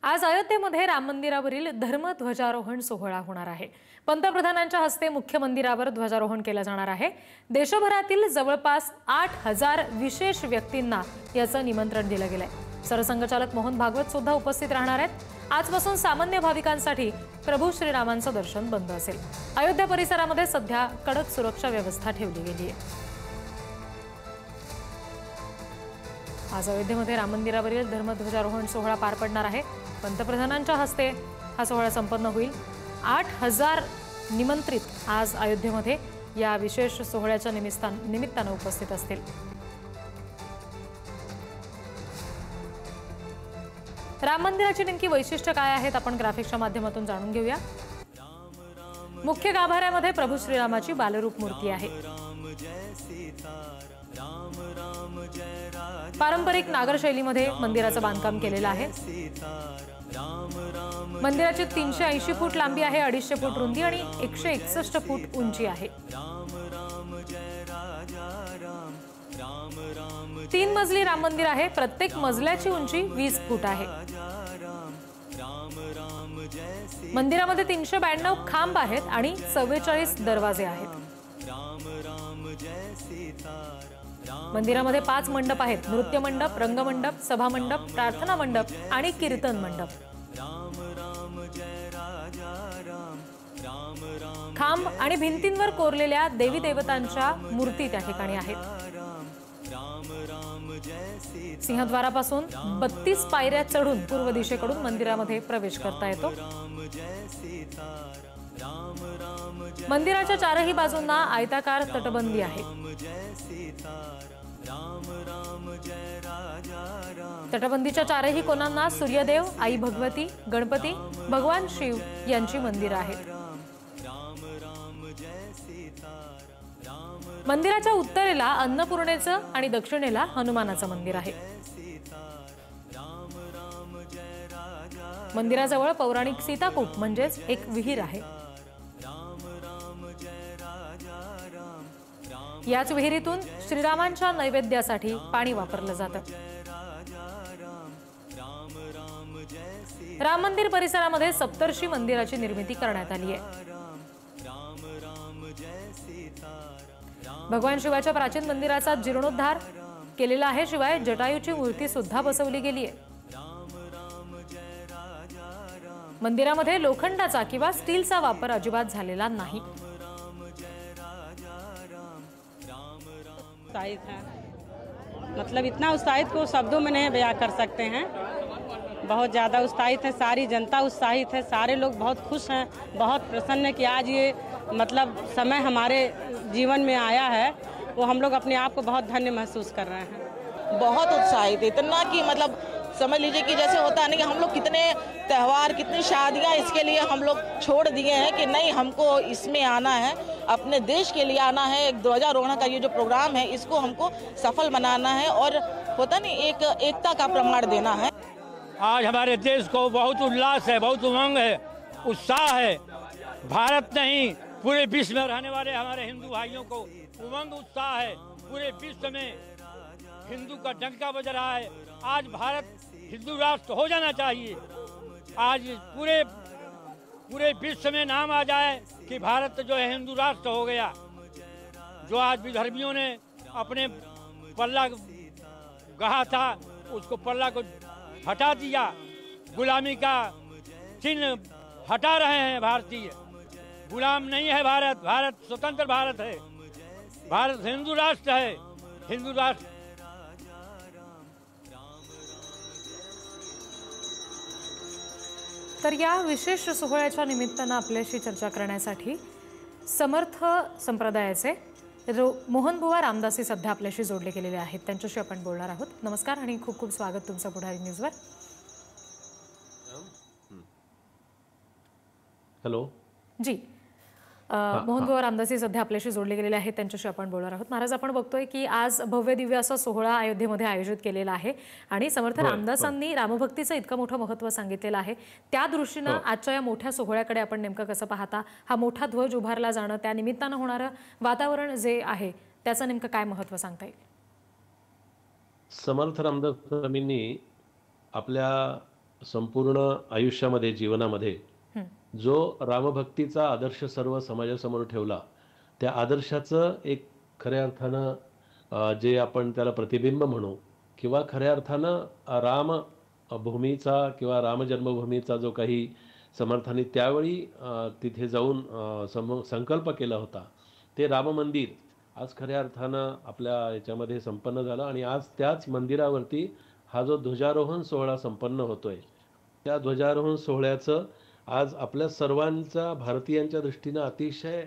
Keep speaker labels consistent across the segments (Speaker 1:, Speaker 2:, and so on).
Speaker 1: आज अयोध्येमध्ये राम मंदिरावरील धर्मध्वजारोहण सोहळा होणार आहे। पंतप्रधानांच्या हस्ते मुख्य मंदिरावर ध्वजारोहण केले जाणार आहे। देशभरातील जवळपास 8000 विशेष व्यक्तींना याचं निमंत्रण दिलं गेलंय। सरसंघचालक मोहन भागवत सुद्धा उपस्थित राहणार आहेत। आजपासून सामान्य भाविकांसाठी प्रभू श्रीरामांचं दर्शन बंद असेल। अयोध्या परिसरामध्ये सध्या कडक सुरक्षा व्यवस्था ठेवली गेली आहे। आज अयोध्येमध्ये राम मंदिरावरील धर्मध्वजारोहण सोहळा पार पडणार आहे। पंतप्रधानांच्या हस्ते हा सोहळा संपन्न होईल। 8000 निमंत्रित आज अयोध्येमध्ये या विशेष सोहळ्याच्या निमित्ताने उपस्थित असतील। राम मंदिराची नेमकी वैशिष्ट्य काय आहेत आपण ग्राफिक्सच्या माध्यमातून जाणून घेऊया। मुख्य गाभाऱ्यामध्ये प्रभू श्रीरामाची बालरूप मूर्ती आहे। पारंपरिक नागर शैलीमध्ये मंदिराचं बांधकाम केलेलं आहे। मंदिराची 380 फूट लांबी आहे, 250 फूट रुंदी आणि 161 फूट उंची आहे। 3 मजली राम मंदिर आहे। प्रत्येक मजल्याची उंची 20 फूट आहे। मंदिरामध्ये 392 खांब आहेत आणि 44 दरवाजे आहेत। मंदिरामध्ये 5 मंडप आहेत। नृत्य मंडप, रंगमंडप, सभा मंडप, प्रार्थना मंडप आणि कीर्तन मंडप। खांब आणि भिंतींवर कोरलेल्या देवी देवतांच्या मूर्ती त्या ठिकाणी आहेत। सिंहद्वारापासून 32 पायऱ्या चढून पूर्व दिशेकडून मंदिरामध्ये प्रवेश करता येतो। मंदिराच्या चारही बाजूंना आयताकार तटबंदी आहे। तटबंदीच्या चारही कोनांना सूर्यदेव, आई भगवती, गणपती, भगवान शिव यांची मंदिरं आहेत। मंदिराच्या उत्तरेला अन्नपूर्णेचं आणि दक्षिणेला हनुमानाचं मंदिर आहे। मंदिराजवळ पौराणिक सीताकूप म्हणजेच एक विहीर आहे। याच विहिरीतून श्रीरामांच्या नैवेद्यासाठी पाणी वापरलं जातं। राम मंदिर परिसरामध्ये सप्तर्षी मंदिराची निर्मिती करण्यात आली आहे। भगवान शिवाच्या प्राचीन मंदिराचा जीर्णोद्धार केलेला आहे। शिवाय जटायूची मूर्ती सुद्धा बसवली गेली आहे। मंदिरामध्ये लोखंडाचा किंवा स्टीलचा वापर अजिबात झालेला नाही।
Speaker 2: उत्साहित है, मतलब इतना उत्साहित को शब्दों में नहीं बयां कर सकते हैं। बहुत ज़्यादा उत्साहित है, सारी जनता उत्साहित है, सारे लोग बहुत खुश हैं, बहुत प्रसन्न है कि आज ये मतलब समय हमारे जीवन में आया है। वो हम लोग अपने आप को बहुत धन्य महसूस कर रहे हैं।
Speaker 3: बहुत उत्साहित, इतना कि मतलब समझ लीजिए कि जैसे होता नहीं कि हम लोग कितने त्यौहार, कितनी शादियां इसके लिए हम लोग छोड़ दिए हैं कि नहीं, हमको इसमें आना है, अपने देश के लिए आना है। एक ध्वजारोहण का ये जो प्रोग्राम है इसको हमको सफल बनाना है और होता नहीं एक एकता का प्रमाण देना है।
Speaker 4: आज हमारे देश को बहुत उल्लास है, बहुत उमंग है, उत्साह है। भारत नहीं, पूरे विश्व में रहने वाले हमारे हिंदू भाइयों को उमंग उत्साह है। पूरे विश्व में हिंदू का डंका बज रहा है। आज भारत हिंदू राष्ट्र हो जाना चाहिए। आज पूरे विश्व में नाम आ जाए कि भारत जो है हिंदू राष्ट्र हो गया। जो आज विधर्मियों ने अपने पल्ला गढ़ा था उसको पल्ला को हटा दिया, गुलामी का चिन्ह हटा रहे हैं। भारतीय गुलाम नहीं है भारत, भारत स्वतंत्र भारत है, भारत हिंदू राष्ट्र है, हिंदू राष्ट्र।
Speaker 1: तर या विशेष सोहळ्याच्या निमित्तानं आपल्याशी चर्चा करण्यासाठी समर्थ संप्रदायाचे मोहनबुवा रामदासी सध्या आपल्याशी जोडले गेलेले आहेत। त्यांच्याशी आपण बोलणार आहोत। नमस्कार आणि खूप खूप स्वागत तुमचं पुढारी न्यूजवर।
Speaker 5: हॅलो
Speaker 1: जी, मोहनबुवा रामदासी सध्या आपल्याशी जोडले गेलेले आहेत, त्यांच्याशी आपण बोलणार आहोत। महाराज, आपण बघतोय की आज भव्य दिव्य असा सोहळा अयोध्येमध्ये आयोजित केलेला आहे आणि समर्थ रामदासांनी रामभक्तीचं इतकं मोठं महत्त्व सांगितलेलं आहे। त्या दृष्टीनं आजच्या या मोठ्या सोहळ्याकडे आपण नेमकं कसं पाहता? हा मोठा ध्वज उभारला जाणं, त्या निमित्तानं होणारं वातावरण जे आहे त्याचं नेमकं काय महत्त्व सांगता येईल?
Speaker 5: समर्थ रामदास स्वामींनी आपल्या संपूर्ण आयुष्यामध्ये जीवनामध्ये जो रामभक्तीचा आदर्श सर्व समाजासमोर ठेवला, त्या आदर्शाचं एक खऱ्या अर्थानं जे आपण त्याला प्रतिबिंब म्हणू किंवा खऱ्या अर्थानं राम भूमीचा किंवा राम जन्मभूमीचा जो काही समर्थांनी त्यावेळी तिथे जाऊन संकल्प केला होता, ते राम मंदिर आज खऱ्या अर्थानं आपल्या याच्यामध्ये संपन्न झालं. आणि आज त्याच मंदिरावरती हा जो ध्वजारोहण सोहळा संपन्न होतोय, त्या ध्वजारोहण सोहळ्याचं आज आपल्या सर्वांच्या भारतीयांच्या दृष्टीनं अतिशय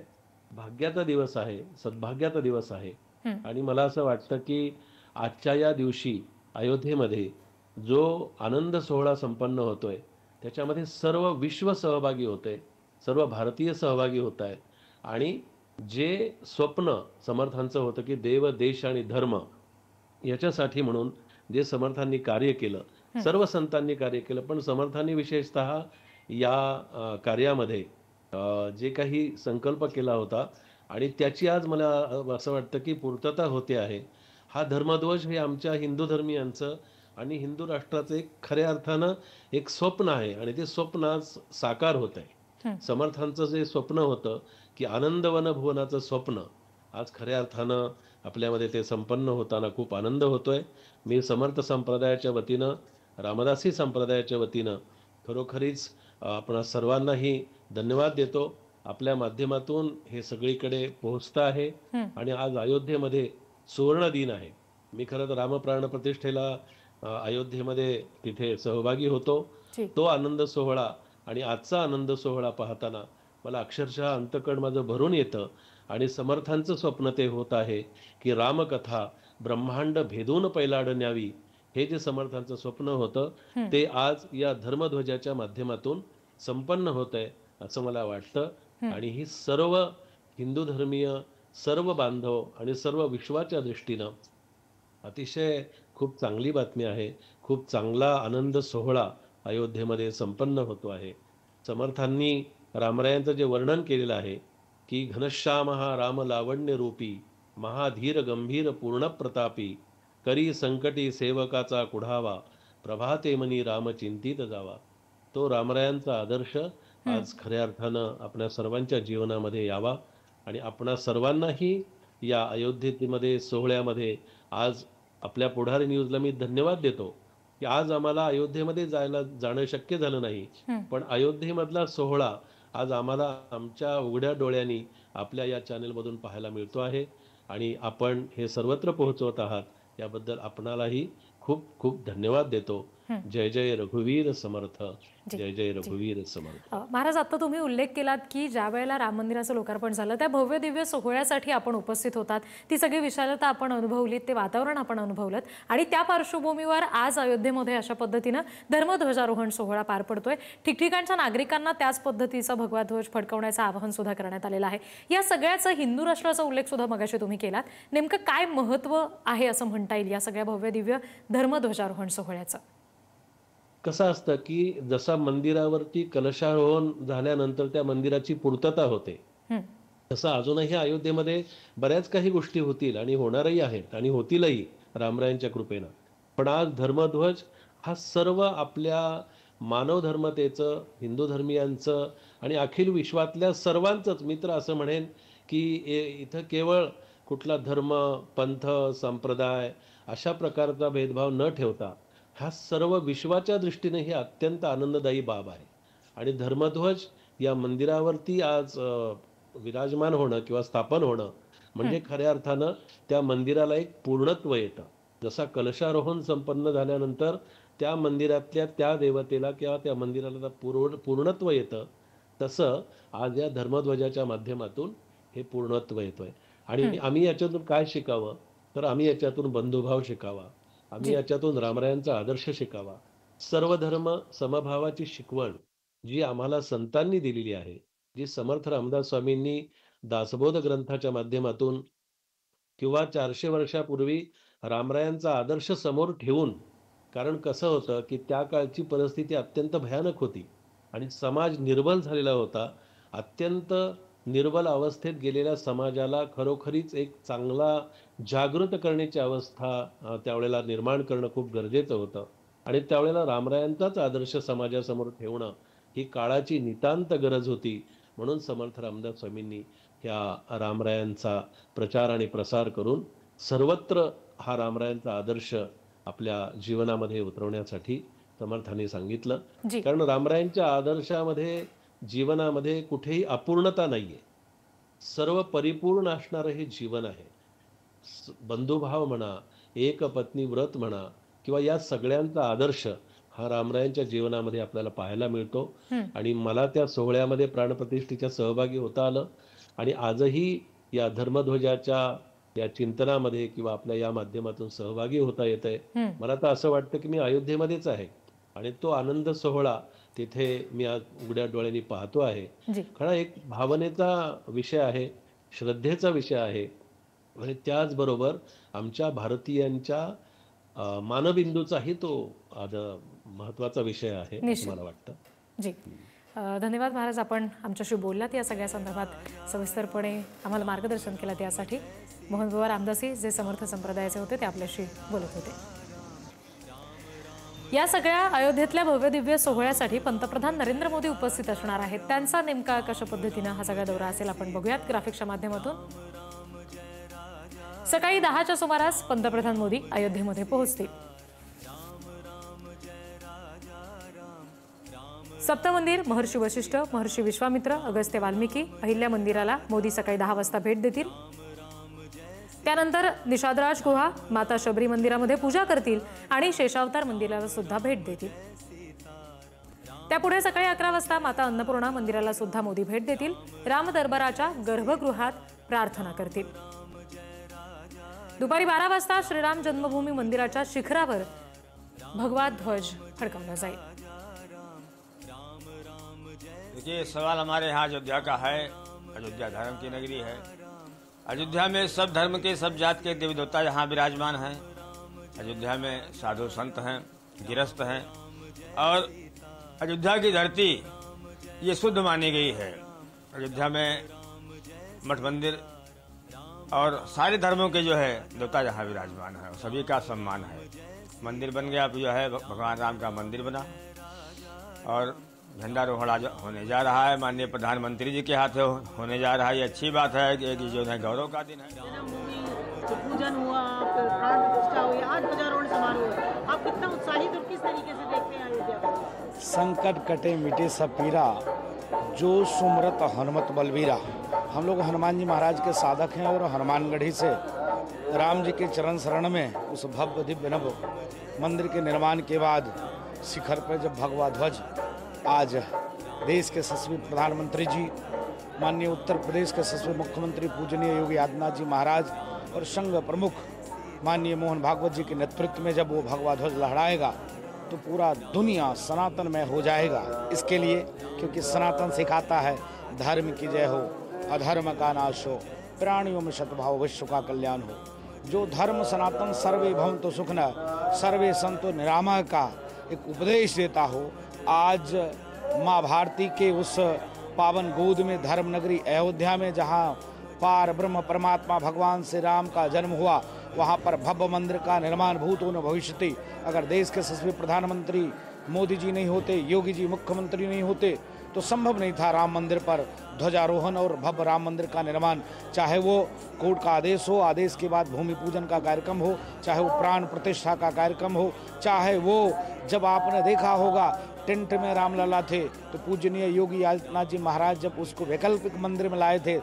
Speaker 5: भाग्याचा दिवस आहे, सद्भाग्याचा दिवस आहे. आणि मला असं वाटतं की आजच्या या दिवशी अयोध्येमध्ये जो आनंद सोहळा संपन्न होतोय, त्याच्यामध्ये सर्व विश्व सहभागी होते, सर्व भारतीय सहभागी होत आहेत. आणि जे स्वप्न समर्थांचं होतं की देव, देश आणि धर्म याच्यासाठी म्हणून जे समर्थांनी कार्य केलं, सर्व संतांनी कार्य केलं, पण समर्थांनी विशेषतः या कार्यामध्ये जे काही संकल्प केला होता आणि त्याची आज मला असं वाटतं की पूर्तता होते आहे. हा धर्मध्वज हे आमच्या हिंदू धर्मियांचं आणि हिंदू राष्ट्राचं एक खऱ्या अर्थानं एक स्वप्न आहे आणि ते स्वप्न आज साकार होत आहे. समर्थांचं जे स्वप्न होतं की आनंदवन भुवनाचं स्वप्न आज खऱ्या अर्थानं आपल्यामध्ये ते संपन्न होताना खूप आनंद होतोय. मी समर्थ संप्रदायाच्या वतीनं, रामदासी संप्रदायाच्या वतीनं खरोखरीच आपण सर्वांनाही धन्यवाद देतो. आपल्या माध्यमातून हे सगळीकडे पोहोचतं आहे आणि आज अयोध्येमध्ये सुवर्ण दिन आहे. मी खरं तर रामप्राण प्रतिष्ठेला अयोध्येमध्ये तिथे सहभागी होतो. तो आनंद सोहळा आणि आजचा आनंद सोहळा पाहताना मला अक्षरशः अंतकण माझं भरून येतं. आणि समर्थांचं स्वप्न ते होत आहे की रामकथा ब्रह्मांड भेदून पैलाड न्यावी, हे जे समर्थांचं स्वप्न होतं ते आज या धर्मध्वजाच्या माध्यमातून संपन्न होत आहे असं मला वाटतं. आणि ही सर्व हिंदू धर्मीय, सर्व बांधव आणि सर्व विश्वाच्या दृष्टीनं अतिशय खूप चांगली बातमी आहे. खूप चांगला आनंद सोहळा अयोध्येमध्ये संपन्न होतो आहे. समर्थांनी रामरायांचं जे वर्णन केलेलं आहे की घनश्याम हा राम लावण्य रूपी, महाधीर गंभीर पूर्ण प्रतापी, करी संकटी सेवकाचा कुढावा, प्रभाते मनी राम चिंतित जावा, तो रामरायांचा आदर्श आज खऱ्या अर्थानं आपल्या सर्वांच्या जीवनामध्ये यावा. आणि आपणा सर्वांनाही या अयोध्येमध्ये सोहळ्यामध्ये आज आपल्या पुढारी न्यूजला मी धन्यवाद देतो की आज आम्हाला अयोध्येमध्ये जाणं शक्य झालं नाही, पण अयोध्येमधला सोहळा आज आम्हाला आमच्या उघड्या डोळ्यांनी आपल्या या चॅनेलमधून पाहायला मिळतो आहे. आणि आपण हे सर्वत्र पोहोचवत आहात, याबद्दल आपणालाही खूप खूप धन्यवाद देतो. जय जय रघुवीर समर्थ, जय जय रघुवीर समर्थ.
Speaker 1: महाराज, आता तुम्ही उल्लेख केलात की ज्या वेळेला राम मंदिराचं लोकार्पण झालं त्या भव्य दिव्य सोहळ्यासाठी आपण उपस्थित होतात, ती सगळी विशालता आपण अनुभवलीत, ते वातावरण आपण अनुभवलं आणि त्या पार्श्वभूमीवर आज अयोध्येमध्ये अशा पद्धतीनं धर्मध्वजारोहण सोहळा पार पडतोय. ठिकठिकाणच्या नागरिकांना त्याच पद्धतीचा भगवा ध्वज फडकवण्याचं आवाहन सुद्धा करण्यात आलेलं आहे. या सगळ्याचं हिंदू राष्ट्राचा उल्लेख सुद्धा मगाशी तुम्ही केलात. नेमकं काय महत्त्व आहे असं म्हणता येईल या सगळ्या भव्य दिव्य धर्मध्वजारोहण सोहळ्याचं?
Speaker 5: कसं असतं की जसा मंदिरावरती कलशारोहण झाल्यानंतर त्या मंदिराची पूर्तता होते, तसं अजूनही अयोध्येमध्ये बऱ्याच काही गोष्टी होतील आणि होणारही आहेत आणि होतीलही रामरायांच्या कृपेनं. पण आज धर्मध्वज हा सर्व आपल्या मानव धर्मतेचं, हिंदू धर्मियांचं आणि अखिल विश्वातल्या सर्वांचंच, मित्र असं म्हणेन की इथं केवळ कुठला धर्म, पंथ, संप्रदाय अशा प्रकारचा भेदभाव न ठेवता हा सर्व विश्वाच्या दृष्टीने ही अत्यंत आनंददायी बाब आहे. आणि धर्मध्वज या मंदिरावरती आज विराजमान होणं किंवा स्थापन होणं म्हणजे खऱ्या अर्थानं त्या मंदिराला एक पूर्णत्व येतं. जसा कलशारोहण संपन्न झाल्यानंतर त्या मंदिरातल्या त्या देवतेला किंवा त्या मंदिराला पूर्णत्व येतं, तसं आज या धर्मध्वजाच्या माध्यमातून हे पूर्णत्व येतोय. आणि आम्ही याच्यातून काय शिकावं, तर आम्ही याच्यातून बंधुभाव शिकावा, आम्ही याच्यातून रामरायांचा आदर्श शिकावा. सर्व धर्म समभावाची शिकवण जी आम्हाला संतांनी दिलेली आहे, जी समर्थ रामदास स्वामींनी दासबोध ग्रंथाच्या माध्यमातून किंवा 400 वर्षापूर्वी रामरायांचा आदर्श समोर ठेवून, कारण कसं होतं की त्या काळची परिस्थिती अत्यंत भयानक होती आणि समाज निर्बल झालेला होता. अत्यंत निर्बल अवस्थेत गेलेल्या समाजाला खरोखरीच एक चांगला जागृत करण्याची अवस्था त्यावेळेला निर्माण करणं खूप गरजेचं होतं. आणि त्यावेळेला रामरायांचाच आदर्श समाजासमोर ठेवणं ही काळाची नितांत गरज होती. म्हणून समर्थ रामदास स्वामींनी ह्या रामरायांचा प्रचार आणि प्रसार करून सर्वत्र हा रामरायांचा आदर्श आपल्या जीवनामध्ये उतरवण्यासाठी समर्थांनी सांगितलं.
Speaker 1: जी.
Speaker 5: कारण रामरायांच्या आदर्शामध्ये जीवनामध्ये कुठेही अपूर्णता नाहीये, सर्व परिपूर्ण असणारं हे जीवन आहे. बंधुभाव म्हणा, एक पत्नी व्रत म्हणा किंवा या सगळ्यांचा आदर्श हा रामरायांच्या जीवनामध्ये आपल्याला पाहायला मिळतो. आणि मला त्या सोहळ्यामध्ये प्राणप्रतिष्ठेच्या सहभागी होता आलं आणि आजही या धर्मध्वजाच्या या चिंतनामध्ये किंवा आपल्या या माध्यमातून सहभागी होता येत आहे. मला तर असं वाटतं की मी अयोध्येमध्येच आहे आणि तो आनंद सोहळा तिथे मी आज उघड्या डोळ्यांनी पाहतो आहे. खरा एक भावनेचा विषय आहे, श्रद्धेचा विषय आहे आणि त्याचबरोबर आमच्या भारतीयांच्या मानबिंदूचाही तो महत्वाचा विषय आहे असं मला वाटतं.
Speaker 1: जी, धन्यवाद महाराज, आपण आमच्याशी बोललात या सगळ्या संदर्भात सविस्तरपणे आम्हाला मार्गदर्शन केलं. त्यासाठी मोहन बुवा रामदासी जे समर्थ संप्रदायाचे होते ते आपल्याशी बोलत होते. या सगळ्या अयोध्येतल्या भव्य दिव्य सोहळ्यासाठी पंतप्रधान नरेंद्र मोदी उपस्थित असणार आहेत. त्यांचा नेमका कशा पद्धतीनं हा सगळा दौरा असेल आपण बघूयात ग्राफिक्सच्या माध्यमातून. सकाळी 10च्या सुमारास पंतप्रधान मोदी अयोध्येमध्ये पोहोचतील. सप्तमंदिर, महर्षी वशिष्ठ, महर्षी विश्वामित्र, अगस्त्य वाल्मिकी, अहिल्या मंदिराला मोदी सकाळी 10 वाजता भेट देतील. त्यानंतर निषादराज गुहा, माता शबरी मंदिरामध्ये पूजा करतील आणि शेषावतार मंदिराला सुद्धा भेट देतील. त्यापुढे सकाळी 11 वाजता माता अन्नपूर्णा मंदिराला सुद्धा मोदी भेट देतील. राम दरबाराच्या गर्भगृहात प्रार्थना करतील. दुपारी 12 वाजता श्रीराम जन्मभूमी मंदिराच्या शिखरावर भगवा ध्वज फडकवला जाईल.
Speaker 4: देखिए, सवाल हमारे यहाँ अयोध्या का है। अयोध्या धर्म की नगरी है। अयोध्या में सब धर्म के, सब जात के देवी देवता यहाँ विराजमान हैं। अयोध्या में साधु संत हैं, गिरस्त हैं और अयोध्या की धरती ये शुद्ध मानी गई है। अयोध्या में मठ मंदिर और सारे धर्मों के जो है देवता यहाँ विराजमान है, सभी का सम्मान है। मंदिर बन गया, अब जो है भगवान राम का मंदिर बना और झंडारोहण आज होने जा रहा है। माननीय प्रधानमंत्री जी के हाथ होने जा रहा है। ये अच्छी बात है कि जो है गौरव का दिन है।
Speaker 6: जो पूजन हुआ, प्राण प्रतिष्ठा हुई, आज ध्वजारोहण समारोह, आप कितना उत्साहित और किस तरीके से देखते हैं अयोध्या को?
Speaker 7: संकट कटे मिटे सब पीरा, जो सुमरत हनुमत बलबीरा। हम लोग हनुमान जी महाराज के साधक हैं और हनुमानगढ़ी से राम जी के चरण शरण में उस भव्य दिव्य नभ मंदिर के निर्माण के बाद शिखर पर जब भगवा ध्वज आज देश के यशस्वी प्रधानमंत्री जी, माननीय उत्तर प्रदेश के यशस्वी मुख्यमंत्री पूजनीय योगी आदित्यनाथ जी महाराज और संघ प्रमुख माननीय मोहन भागवत जी के नेतृत्व में जब वो भगवा ध्वज लहराएगा तो पूरा दुनिया सनातन में हो जाएगा। इसके लिए क्योंकि सनातन सिखाता है धर्म की जय हो, अधर्म का नाश हो, प्राणियों में सद्भाव, विश्व का कल्याण हो। जो धर्म सनातन सर्वे भवन्तु सुखिनः सर्वे सन्तु निरामयः का एक उपदेश देता हो, आज माँ भारती के उस पावन गोद में धर्म नगरी अयोध्या में जहाँ पार ब्रह्म परमात्मा भगवान श्री राम का जन्म हुआ, वहाँ पर भव्य मंदिर का निर्माण भूतो न भविष्यति। अगर देश के यशस्वी प्रधानमंत्री मोदी जी नहीं होते, योगी जी मुख्यमंत्री नहीं होते तो संभव नहीं था राम मंदिर पर ध्वजारोहण और भव्य राम मंदिर का निर्माण। चाहे वो कोर्ट का आदेश हो, आदेश के बाद भूमि पूजन का कार्यक्रम हो, चाहे वो प्राण प्रतिष्ठा का कार्यक्रम हो, चाहे वो जब आपने देखा होगा टेंट में रामलला थे तो पूजनीय योगी आदित्यनाथ जी महाराज जब उसको वैकल्पिक मंदिर में लाए थे,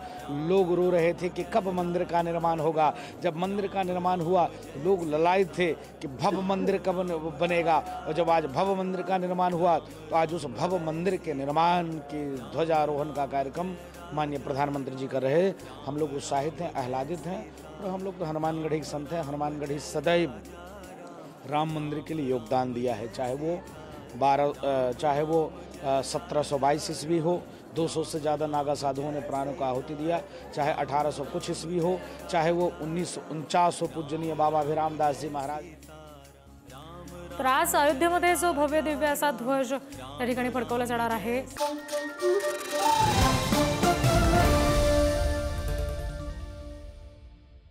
Speaker 7: लोग रो रहे थे कि कब मंदिर का निर्माण होगा। जब मंदिर का निर्माण हुआ तो लोग ललायित थे कि भव्य मंदिर कब बनेगा, और जब आज भव्य मंदिर का निर्माण हुआ तो आज उस भव्य मंदिर के निर्माण के ध्वजारोहण का कार्यक्रम माननीय प्रधानमंत्री जी कर रहे। हम लोग उत्साहित हैं, आह्लादित हैं और हम लोग तो हनुमानगढ़ी के संत हैं। हनुमानगढ़ी सदैव राम मंदिर के लिए योगदान दिया है, चाहे वो 1722 ईस्वी हो, 200 से ज़्यादा नागा साधुओं ने प्राणों का आहुति दिया, चाहे 1800 कुछ ईस्वी हो, चाहे वो 1949 हो, पूजनीय बाबा अभिराम दास जी महाराज।
Speaker 1: तर आज अयोध्येमध्ये जो भव्य दिव्य असा ध्वज त्या ठिकाणी फडकवला जाणार आहे।